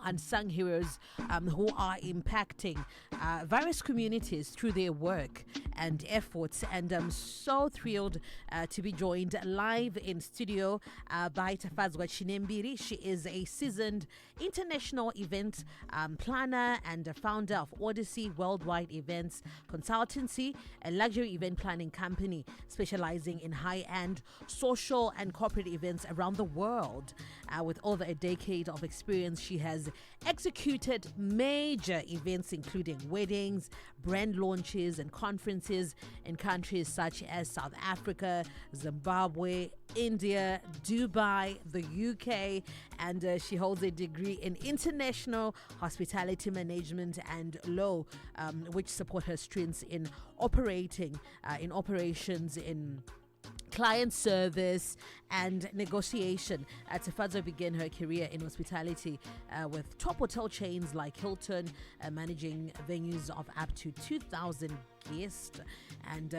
unsung heroes who are impacting various communities through their work and efforts. And I'm so thrilled to be joined live in studio by Tafazwa Chinembiri. She is a seasoned international event planner and a founder of Odyssey Worldwide Events Consultancy, a luxury event planning company specializing in high-end social and corporate events around the world. With over a decade of experience, she has executed major events including weddings, brand launches, and conferences in countries such as South Africa, Zimbabwe, India, Dubai, the UK, and she holds a degree in international hospitality management and law, which support her strengths in operations in client service and negotiation. Tafazwa began her career in hospitality with top hotel chains like Hilton, managing venues of up to 2,000 guests. And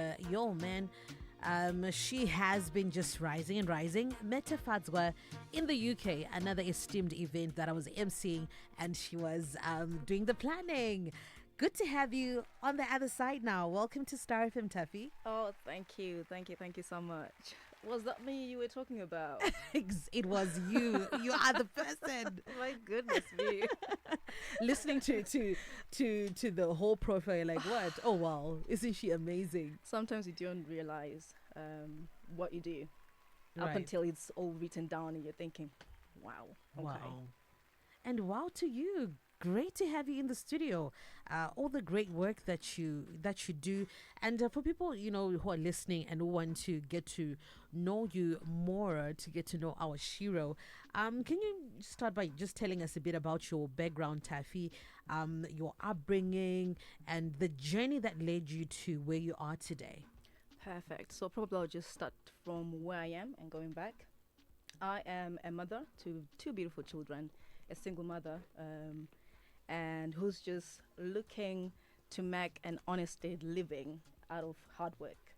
she has been just rising and rising. Met Tafazwa in the UK, another esteemed event that I was emceeing, and she was doing the planning. Good to have you on the other side now. Welcome to Star FM, Taffy. Oh, thank you so much. Was that me you were talking about? It was you. You are the person. My goodness me. Listening to the whole profile, you're like, what? Oh wow, isn't she amazing? Sometimes you don't realize what you do up Right. until it's all written down and you're thinking, wow. Okay. Wow. And wow to you. Great to have you in the studio. All the great work that you do, and for people who are listening and who want to get to know you more, to get to know our Shero, can you start by just telling us a bit about your background, Taffy, your upbringing, and the journey that led you to where you are today? Perfect. So probably I'll just start from where I am and going back. I am a mother to two beautiful children, a single mother, and who's just looking to make an honest living out of hard work.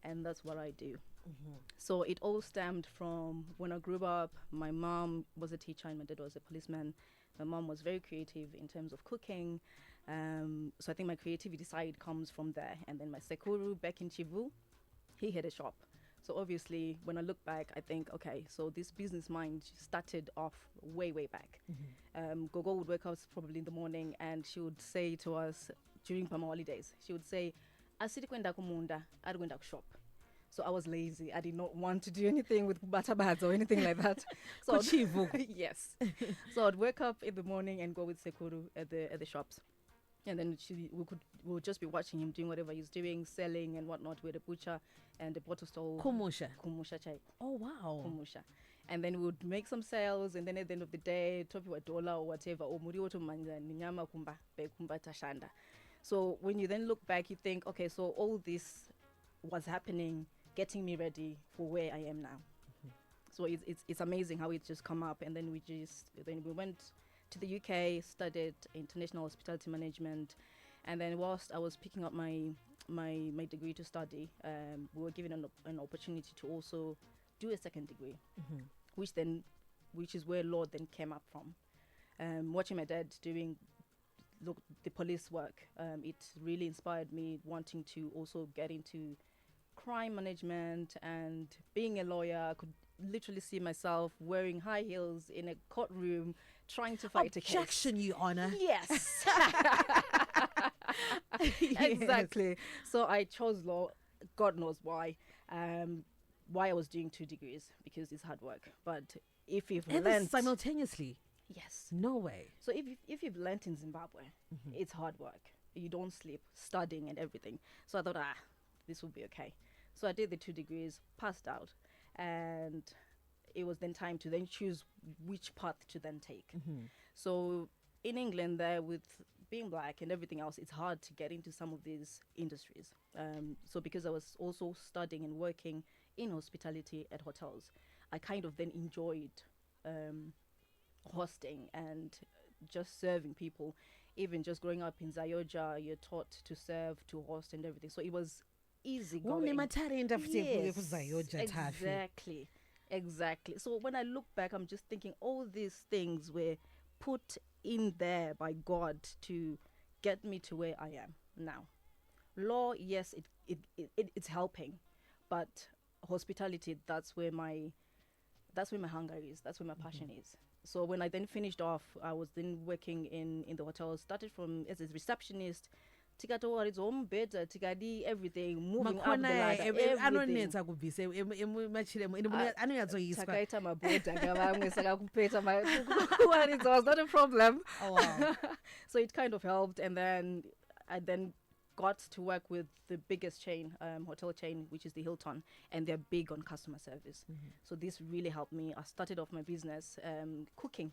And that's what I do. Mm-hmm. So it all stemmed from when I grew up. My mom was a teacher and my dad was a policeman. My mom was very creative in terms of cooking. So I think my creativity side comes from there. And then my sekuru back in Chivu, he had a shop. So obviously, when I look back, I think, okay, so this business mind started off way back. Mm-hmm. Gogo would wake up probably in the morning and she would say to us during Pama holidays, she would say, "Asiti kwenda kumunda, I'd kwenda shop." So I was lazy. I did not want to do anything with batabads or anything like that. So yes. So I'd wake up in the morning and go with Sekuru at the shops. And then we would just be watching him doing whatever he's doing, selling and whatnot with a butcher and a bottle store. Kumusha chai. Oh wow. Kumusha. And then we would make some sales, and then at the end of the day, topi wa dollar or whatever, or muri woto manja ninyama kumba tashanda. So when you then look back, you think, okay, so all this was happening, getting me ready for where I am now. Mm-hmm. So it's amazing how it's just come up, and then we went to the UK, studied international hospitality management, and then whilst I was picking up my degree to study, we were given an opportunity to also do a second degree, Mm-hmm. which is where law then came up from. Watching my dad doing the police work, it really inspired me wanting to also get into crime management and being a lawyer. I could literally see myself wearing high heels in a courtroom trying to fight Objection, a case. Your Honor. Yes. Exactly. So I chose law. God knows why. Why I was doing 2 degrees, because it's hard work. But if you've And learned simultaneously. yes. No way. So if you've learnt in Zimbabwe, Mm-hmm. it's hard work. You don't sleep, studying and everything. So I thought, this will be okay. So I did the 2 degrees, passed out, and it was then time to then choose which path to then take. Mm-hmm. So in England there, with being black and everything else, it's hard to get into some of these industries. So because I was also studying and working in hospitality at hotels, I kind of then enjoyed hosting and just serving people. Even just growing up in Zayoja, you're taught to serve, to host and everything. So it was easy going. Exactly. So when I look back, I'm just thinking all these things were put in there by God to get me to where I am now. Law, yes, it's helping, but hospitality, that's where my hunger is. That's where my passion is. So when I then finished off, I was then working in the hotel. Started from as a receptionist. Tikatoa its home better, tikadi everything, moving up the ladder, everything. Anonetsa kubvise machiremo anoyatsoiswa. Takaita maboda ngavamwe saka kupeta it was not a problem. Oh wow. So it kind of helped, and then I then got to work with the biggest chain, hotel chain, which is the Hilton, and they're big on customer service. So this really helped me. I started off my business cooking.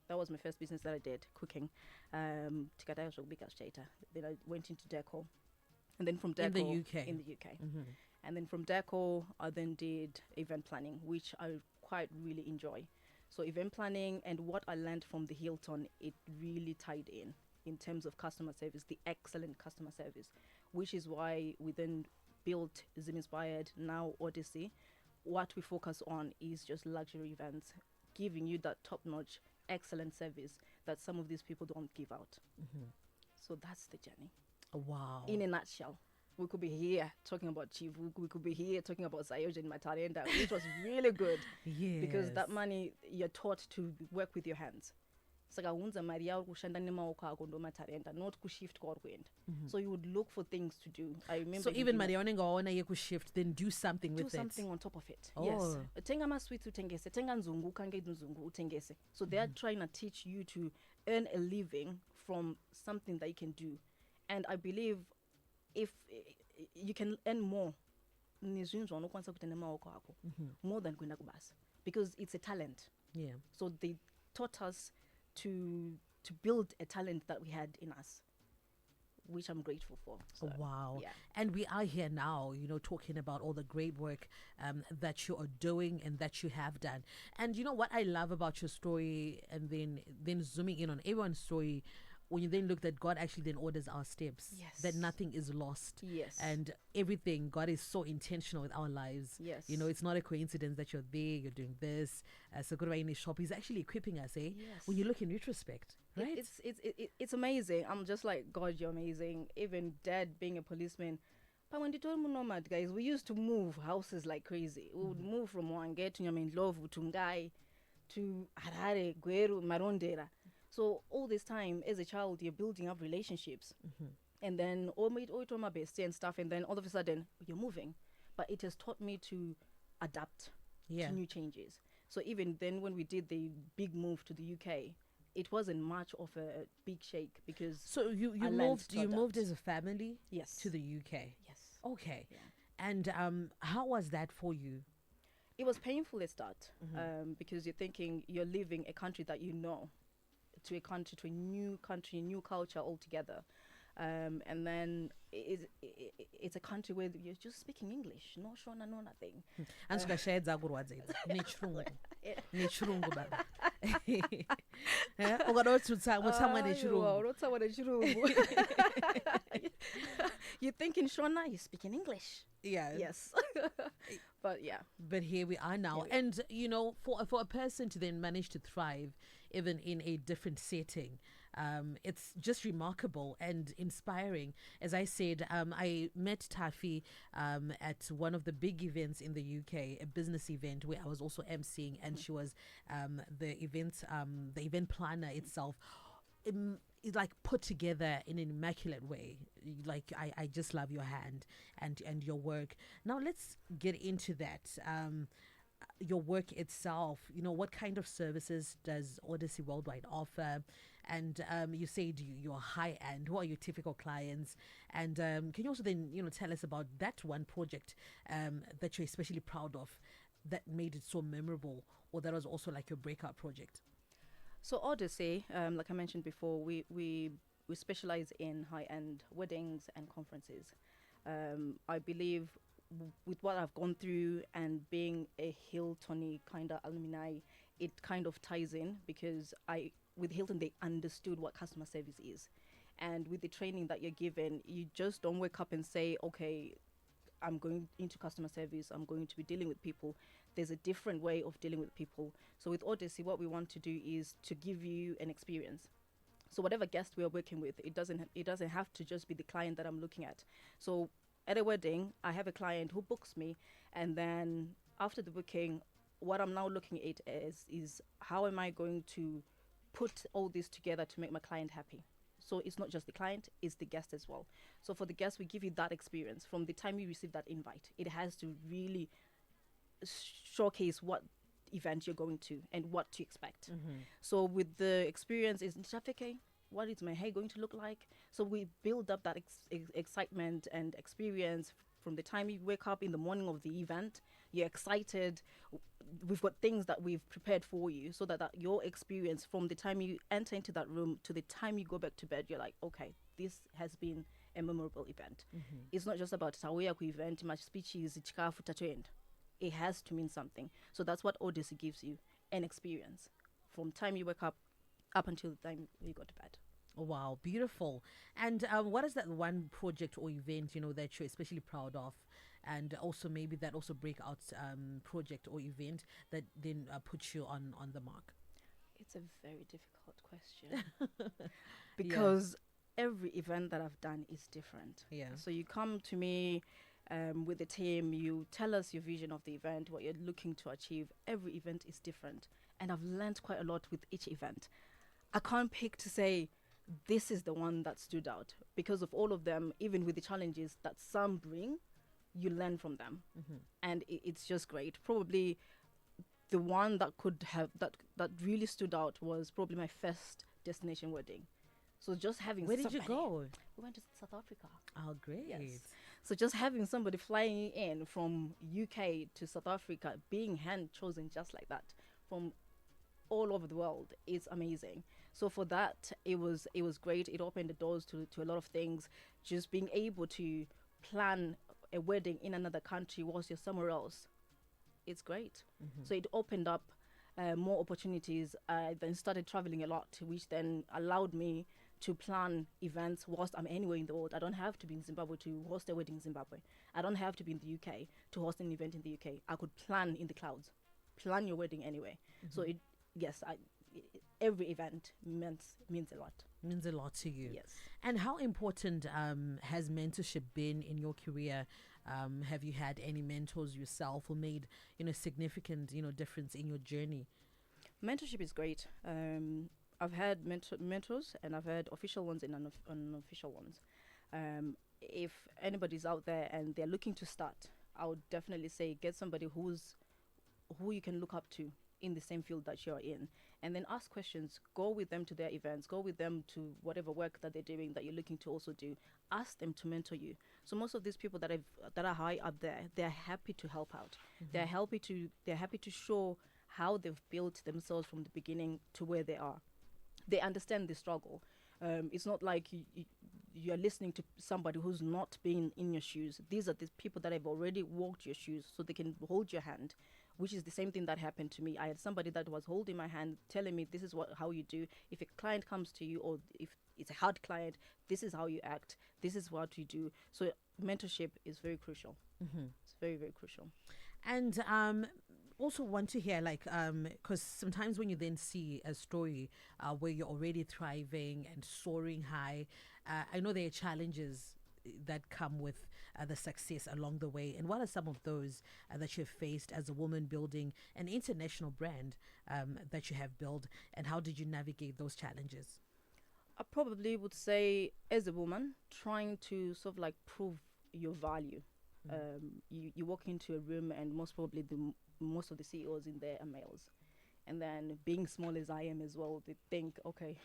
That was my first business that I did, cooking. Then I went into decor, and then from decor in the UK. And then from decor I then did event planning, which I quite really enjoy. So event planning, and what I learned from the Hilton, it really tied in terms of customer service, the excellent customer service, which is why we then built Zim Inspired, now Odyssey. What we focus on is just luxury events, giving you that top-notch, excellent service that some of these people don't give out. So that's the journey. Wow. In a nutshell. We could be here talking about Chief. We could be here talking about Sayoja and Matarenda, which was really good. Yes. Because that money, you're taught to work with your hands. Saka unza mari yako kushanda nemaoko ako ndo matarenda, not kushift kwa kuenda. So you would look for things to do. I remember. So even mari yaonengaona ye shift, then do something with it. Do something on top of it. Oh. Yes. Tenga masweets utengese, tenga nzungu kange nzungu utengese. So they are trying to teach you to earn a living from something that you can do. And I believe if you can earn more, more than kwenda kubasa, because it's a talent. Yeah. So they taught us to build a talent that we had in us, which I'm grateful for. So, wow. Yeah. And we are here now, talking about all the great work that you are doing and that you have done. And you know what I love about your story, and then zooming in on everyone's story, when you then look that God actually then orders our steps, Yes. that nothing is lost. Yes. And everything, God is so intentional with our lives. Yes. It's not a coincidence that you're there, you're doing this. So good in his shop. He's actually equipping us, eh? Yes. When you look in retrospect, right? It's amazing. I'm just like, God, you're amazing. Even Dad being a policeman. But when they told me nomad, guys, we used to move houses like crazy. We would move from Wange to Nyamendlovu to Ngai to Harare, Gweru, Marondera. So all this time, as a child, you're building up relationships. And then all my bestie and stuff, and then all of a sudden, you're moving. But it has taught me to adapt to new changes. So even then, when we did the big move to the UK, it wasn't much of a big shake, because So you moved as a family yes to the UK. yes Okay. Yeah. And how was that for you? It was painful at start, because you're thinking you're leaving a country that you know to a new country, new culture altogether. And then it's a country where you're just speaking English, no shona, no nothing. Ansikashayedza kurwadza idzi nechirungu baba. Ukadotutsa mutsamwa nechirungu. You're thinking Shona, you're speaking English. Yeah. Yes. But yeah. But here we are now. And for a person to then manage to thrive even in a different setting, it's just remarkable and inspiring. As I said, I met Tafi at one of the big events in the UK, a business event where I was also emceeing, and she was the event planner itself. It's like put together in an immaculate way. Like I just love your hand and your work. Now let's get into that. Your work itself, what kind of services does Odyssey Worldwide offer? And you said you're high end. Who are your typical clients? And can you also then tell us about that one project that you're especially proud of, that made it so memorable, or that was also like your breakout project? So Odyssey, like I mentioned before, we specialize in high-end weddings and conferences. I believe with what I've gone through and being a Hilton kind of alumni, it kind of ties in, because with Hilton, they understood what customer service is. And with the training that you're given, you just don't wake up and say, okay, I'm going into customer service, I'm going to be dealing with people. there's a different way of dealing with people. So with Odyssey, what we want to do is to give you an experience. So whatever guest we are working with, it doesn't have to just be the client that I'm looking at. So at a wedding, I have a client who books me, and then after the booking, what I'm now looking at is how am I going to put all this together to make my client happy. So it's not just the client, it's the guest as well. So for the guest, we give you that experience from the time you receive that invite. It has to really showcase what event you're going to and what to expect. So with the experience is what is my hair going to look like? So we build up that excitement and experience from the time you wake up in the morning of the event. You're excited. We've got things that we've prepared for you so that your experience from the time you enter into that room to the time you go back to bed, you're like, okay, this has been a memorable event. It's not just about tawuya ku event, my speeches, chikafu tatuend. It has to mean something. So that's what Odyssey gives you, an experience from time you wake up until the time you go to bed. Oh, wow, beautiful. And what is that one project or event, that you're especially proud of? And also maybe that also breakout project or event that then puts you on the mark? It's a very difficult question because every event that I've done is different. Yeah. So you come to me with the team, you tell us your vision of the event, what you're looking to achieve. Every event is different. And I've learned quite a lot with each event. I can't pick to say this is the one that stood out because of all of them, even with the challenges that some bring, you learn from them. And it's just great. Probably the one that could have, that really stood out was probably my first destination wedding. So just having Where did you go? We went to South Africa. Oh, great. Yes. So just having somebody flying in from UK to South Africa, being hand chosen just like that from all over the world is amazing. So for that, it was great. It opened the doors to a lot of things. Just being able to plan a wedding in another country whilst you're somewhere else, it's great. So it opened up more opportunities. I then started traveling a lot, which then allowed me to plan events whilst I'm anywhere in the world. I don't have to be in Zimbabwe to host a wedding in Zimbabwe. I don't have to be in the UK to host an event in the UK. I could plan in the clouds, plan your wedding anywhere. So every event means a lot. Means a lot to you. Yes. And how important has mentorship been in your career? Have you had any mentors yourself who made significant difference in your journey? Mentorship is great. I've had mentors, and I've had official ones and unofficial ones. If anybody's out there and they're looking to start, I would definitely say get somebody who you can look up to in the same field that you're in, and then ask questions. Go with them to their events, go with them to whatever work that they're doing that you're looking to also do. Ask them to mentor you. So most of these people that are high up there, they're happy to help out. They're happy to show how they've built themselves from the beginning to where they are. They understand the struggle. It's not like you're listening to somebody who's not been in your shoes. These are the people that have already walked your shoes, so they can hold your hand, which is the same thing that happened to me. I had somebody that was holding my hand, telling me this is how you do. If a client comes to you, or if it's a hard client, this is how you act. This is what you do. So mentorship is very crucial. It's very, very crucial. And also want to hear, because sometimes when you then see a story where you're already thriving and soaring high, I know there are challenges that come with the success along the way. And what are some of those that you've faced as a woman building an international brand that you have built, and how did you navigate those challenges? I probably would say, as a woman, trying to sort of like prove your value. You walk into a room, and most probably most of the CEOs in there are males. And then being small as I am as well, they think, okay,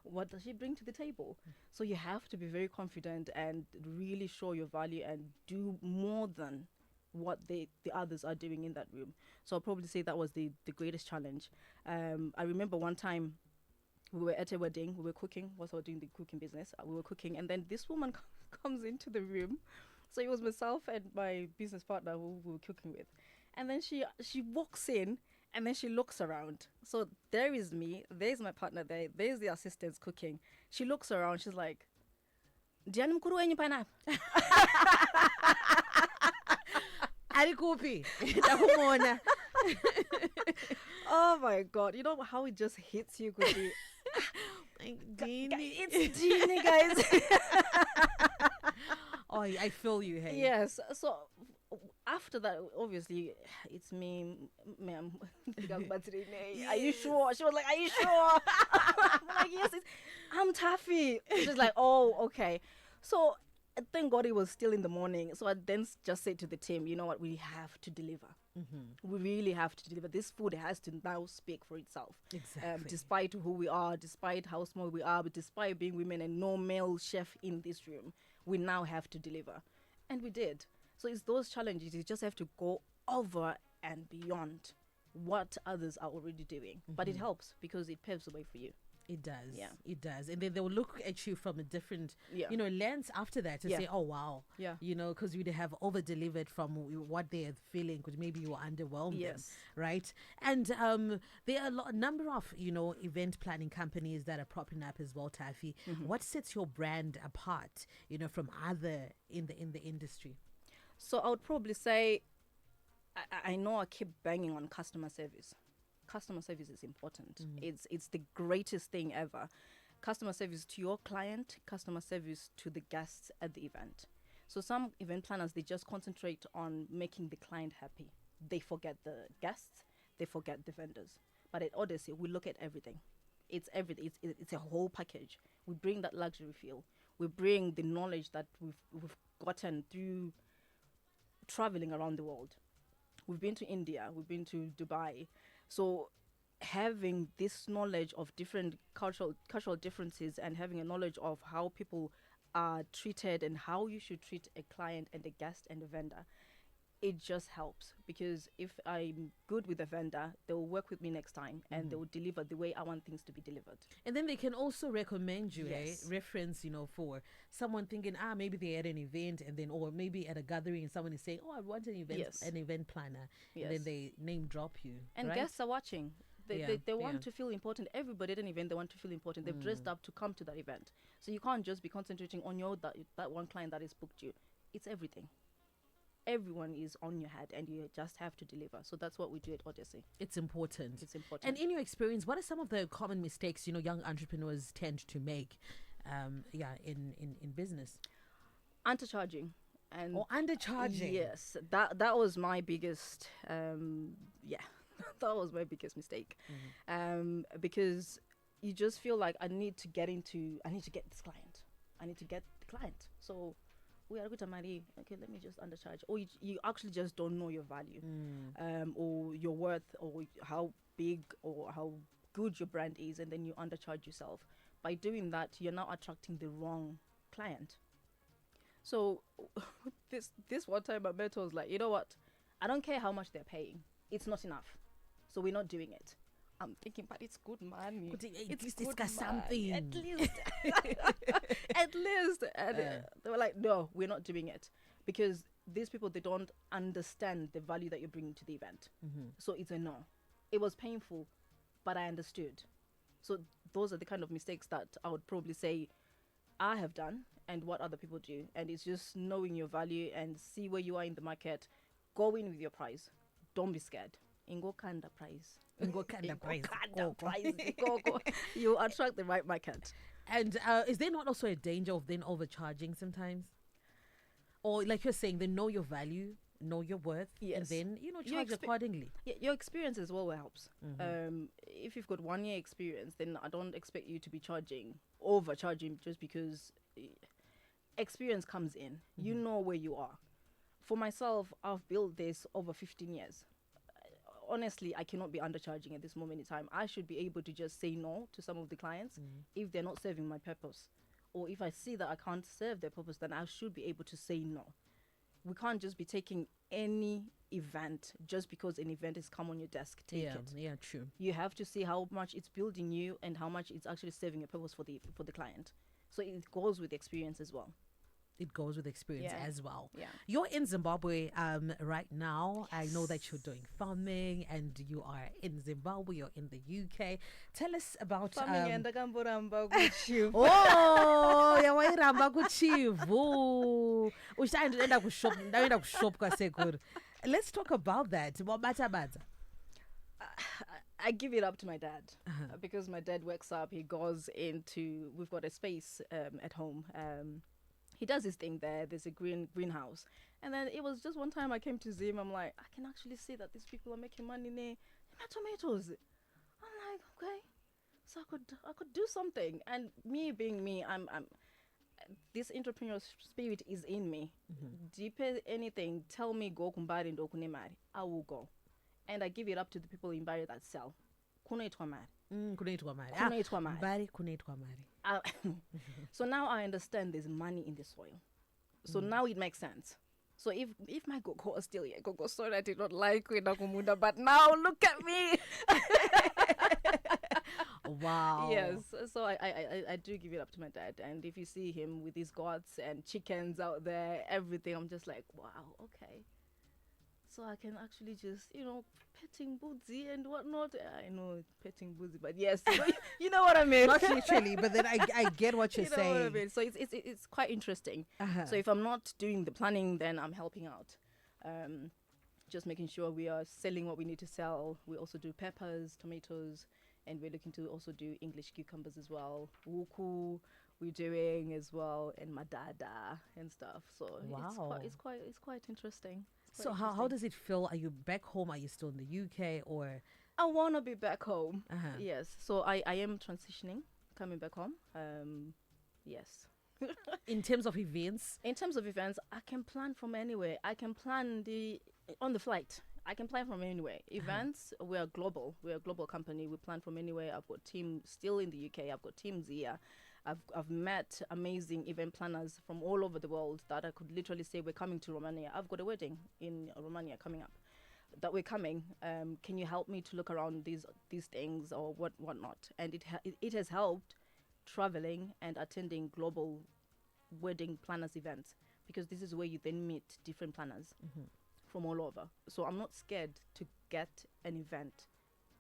what does she bring to the table? So you have to be very confident and really show your value and do more than what the others are doing in that room. So I'll probably say that was the greatest challenge. I remember one time we were at a wedding, we were cooking, whilst I was doing the cooking business, we were cooking, and then this woman comes into the room. So it was myself and my business partner who we were cooking with. And then she walks in, and then she looks around. So there is me, there's my partner there, there's the assistants cooking. She looks around, she's like, Diani mkuru wenyu pana? Ari kupi, ndakumona. Oh my God. You know how it just hits you? Quickly? It's Genie, guys. Oh, I feel you, hey. Yes. So after that, obviously, it's me, ma'am. Are you sure? She was like, "Are you sure?" I'm like, "Yes, I'm Taffy." She's like, "Oh, okay." So thank God it was still in the morning. So I then just said to the team, "You know what? We have to deliver. We really have to deliver. This food has to now speak for itself. Exactly. Despite who we are, despite how small we are, but despite being women and no male chef in this room, we now have to deliver." And we did. So it's those challenges. You just have to go over and beyond what others are already doing. But it helps because it paves the way for you. It does. Yeah. It does. And then they'll look at you from a different, Yeah. lens after that to Yeah. say, oh, wow. Yeah. Because you'd have over-delivered from what they're feeling because maybe you underwhelmed them, Yes. right? And there are a number of, event planning companies that are propping up as well, Taffy. What sets your brand apart, from other in the industry? So I would probably say, I know I keep banging on customer service. Customer service is important. It's the greatest thing ever. Customer service to your client, customer service to the guests at the event. So some event planners, they just concentrate on making the client happy. They forget the guests, they forget the vendors. But at Odyssey, we look at everything. It's everything. It's a whole package. We bring that luxury feel. We bring the knowledge that we've gotten through traveling around the world. We've been to India, we've been to Dubai. So having this knowledge of different cultural differences and having a knowledge of how people are treated and how you should treat a client and a guest and a vendor, it just helps. Because if I'm good with a vendor, they will work with me next time and they will deliver the way I want things to be delivered. And then they can also recommend you Yes. a reference, for someone thinking, maybe they're at an event and then, or maybe at a gathering and someone is saying, oh, I want an event, Yes. an event planner. Yes. And then they name drop you. And right? guests are watching. They, Yeah, they want yeah. to feel important. Everybody at an event, they want to feel important. They've dressed up to come to that event. So you can't just be concentrating on that one client that has booked you. It's everything. Everyone is on your head and you just have to deliver. So that's what we do at Odyssey. It's important. It's important. And in your experience, what are some of the common mistakes, young entrepreneurs tend to make, in business? Undercharging. And Or undercharging? yes, that was my biggest, that was my biggest mistake. Because you just feel like I need to get this client. I need to get the client. So we are going to marry. Okay, let me just undercharge. Or you actually just don't know your value, or your worth, or how big or how good your brand is, and then you undercharge yourself. By doing that, you're now attracting the wrong client. So this one time my mentor was like, you know what? I don't care how much they're paying. It's not enough. So we're not doing it. I'm thinking, but it's good money. But at It's least good it's got money. something. At least. At least. And they were like, no, we're not doing it. Because these people, they don't understand the value that you're bringing to the event. So it's a no. It was painful, but I understood. So those are the kind of mistakes that I would probably say I have done and what other people do. And it's just knowing your value and see where you are in the market. Go in with your price. Don't be scared. Ingo kanda price. Ingo kanda price. Kanda price. Go. You attract the right market. And is there not also a danger of then overcharging sometimes? Or like you're saying, they know your value, know your worth, and Yes. then, charge accordingly. Yeah, your experience as well helps. If you've got 1 year experience, then I don't expect you to be overcharging just because experience comes in. You know where you are. For myself, I've built this over 15 years. Honestly, I cannot be undercharging at this moment in time. I should be able to just say no to some of the clients if they're not serving my purpose. Or if I see that I can't serve their purpose, then I should be able to say no. We can't just be taking any event just because an event has come on your desk. Take it. Yeah, true. You have to see how much it's building you and how much it's actually serving a purpose for the client. So it goes with experience as well. It goes with experience Yeah. as well. Yeah. You're in Zimbabwe right now. I know that you're doing farming and you are in Zimbabwe, you're in the UK. Tell us about Oh, yawairamba kuchivu. Ndaenda kushop kwasekuru. Let's talk about that. Bata. I give it up to my dad Uh-huh. because my dad wakes up. He goes into. We've got a space at home. He does his thing there. There's a greenhouse, and then it was just one time I came to see him. I'm like, I can actually see that these people are making money there. My tomatoes. I'm like, okay, so I could do something. And me being me, I'm this entrepreneurial spirit is in me. Deep anything, tell me go kumbari ndo kunemari. I will go, and I give it up to the people in Bari that sell. Kunaitwa mari. Kunaitwa mari. Kunaitwa mari. Bari kunaitwa mari. So now I understand there's money in the soil. So now it makes sense. So if my gogo was still here, gogo, sorry I did not like Kwenda Kumunda, but now look at me. Wow. Yes. So I do give it up to my dad, and if you see him with his goats and chickens out there, everything, I'm just like, wow, okay. So I can actually just, petting boozy and whatnot. I know petting boozy, but yes, you know what I mean. Not literally, but then I get what you're You know saying. what I mean? So it's quite interesting. Uh-huh. So if I'm not doing the planning, then I'm helping out. Just making sure we are selling what we need to sell. We also do peppers, tomatoes, and we're looking to also do English cucumbers as well. Wuku we're doing as well, and madada and stuff. So Wow. it's quite interesting. It's So quite how interesting. does it feel? Are you back home? Are you still in the UK or? I want to be back home. Uh-huh. Yes. So I am transitioning, coming back home. Yes. In terms of events? In terms of events, I can plan from anywhere. I can plan on the flight. I can plan from anywhere. Events, we are global. We're a global company. We plan from anywhere. I've got team still in the UK. I've got teams here. I've met amazing event planners from all over the world that I could literally say we're coming to Romania. I've got a wedding in Romania coming up. That we're coming. Can you help me to look around these things or whatnot? And it has helped traveling and attending global wedding planners events, because this is where you then meet different planners from all over. So I'm not scared to get an event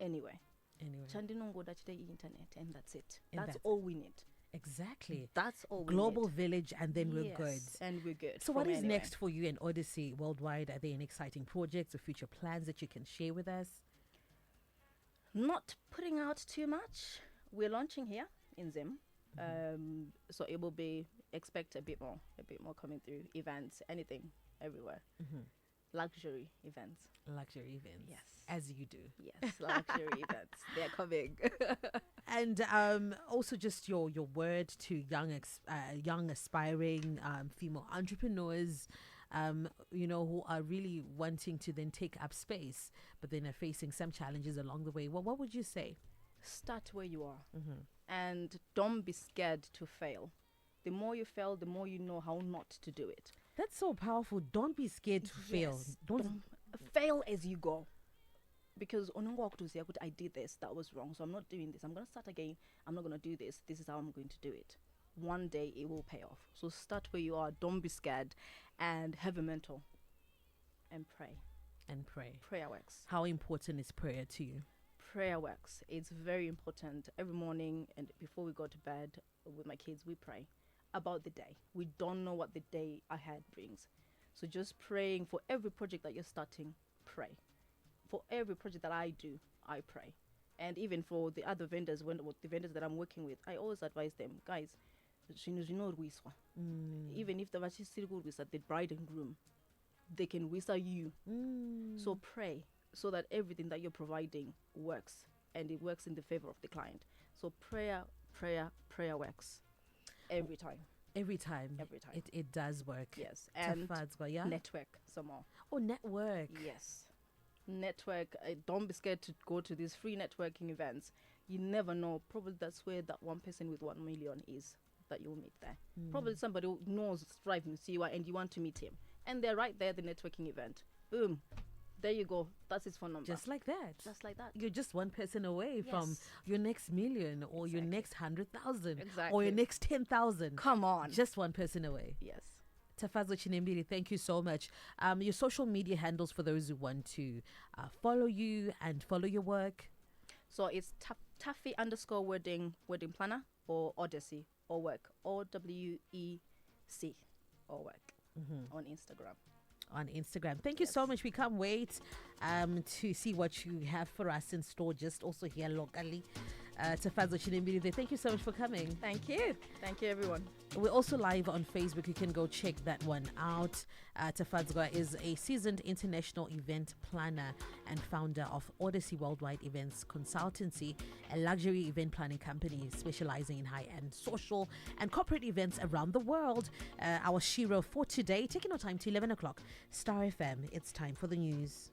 anywhere. Anyway. Chandinongoda today internet, and that's it. And That's that's all we need. Exactly. That's all we Global need. village, and then we're Yes, good. and we're good. So what from is anywhere. next for you and Odyssey Worldwide? Are there any exciting projects or future plans that you can share with us? Not putting out too much. We're launching here in Zim. So it will be, expect a bit more coming through. Events, anything, everywhere. Luxury events. Luxury events. Yes. As you do. Yes, luxury events. They're coming. And also just your word to young aspiring female entrepreneurs, who are really wanting to then take up space, but then are facing some challenges along the way. Well, what would you say? Start where you are. And don't be scared to fail. The more you fail, the more you know how not to do it. That's so powerful. Don't be scared to fail. Yes, Don't. fail as you go. Because I did this, that was wrong, so I'm not doing this. I'm going to start again. I'm not going to do this. This is how I'm going to do it. One day it will pay off. So start where you are. Don't be scared, and have a mentor and pray. And pray. Prayer works. How important is prayer to you? Prayer works. It's very important. Every morning and before we go to bed with my kids, we pray about the day. We don't know what the day ahead brings. So just praying for every project that you're starting, pray. For every project that I do, I pray. And even for the other vendors, the vendors that I'm working with, I always advise them, guys, even if the the bride and groom, they can whisper you. So pray so that everything that you're providing works, and it works in the favor of the client. So prayer works every time. Every time. Every time. It does work. Yes. And yeah? network some more. Oh, network. Yes. Network. Don't be scared to go to these free networking events. You never know. Probably that's where that one person with 1 million is that you'll meet there. Probably somebody who knows driving CY and you want to meet him. And they're right there at the networking event. Boom. There you go. That's his phone number. Just like that. Just like that. You're just one person away from Yes. your next million, or your next 100,000, or your Exactly. next 10,000. Come on. Just one person away. Yes. Tafazo Chinembili, thank you so much. Your social media handles for those who want to follow you and follow your work. So it's Taffy_wedding planner, or Odyssey or work, OWEC or work on Instagram. on Instagram. Thank you so much. We can't wait to see what you have for us in store, just also here locally. Tafadzo Chinembili, thank you so much for coming. Thank you. Thank you, everyone. We're also live on Facebook. You can go check that one out. Tafadzwa is a seasoned international event planner and founder of Odyssey Worldwide Events Consultancy, a luxury event planning company specializing in high-end social and corporate events around the world. Our Shero for today, taking our time to 11 o'clock. Star FM, it's time for the news.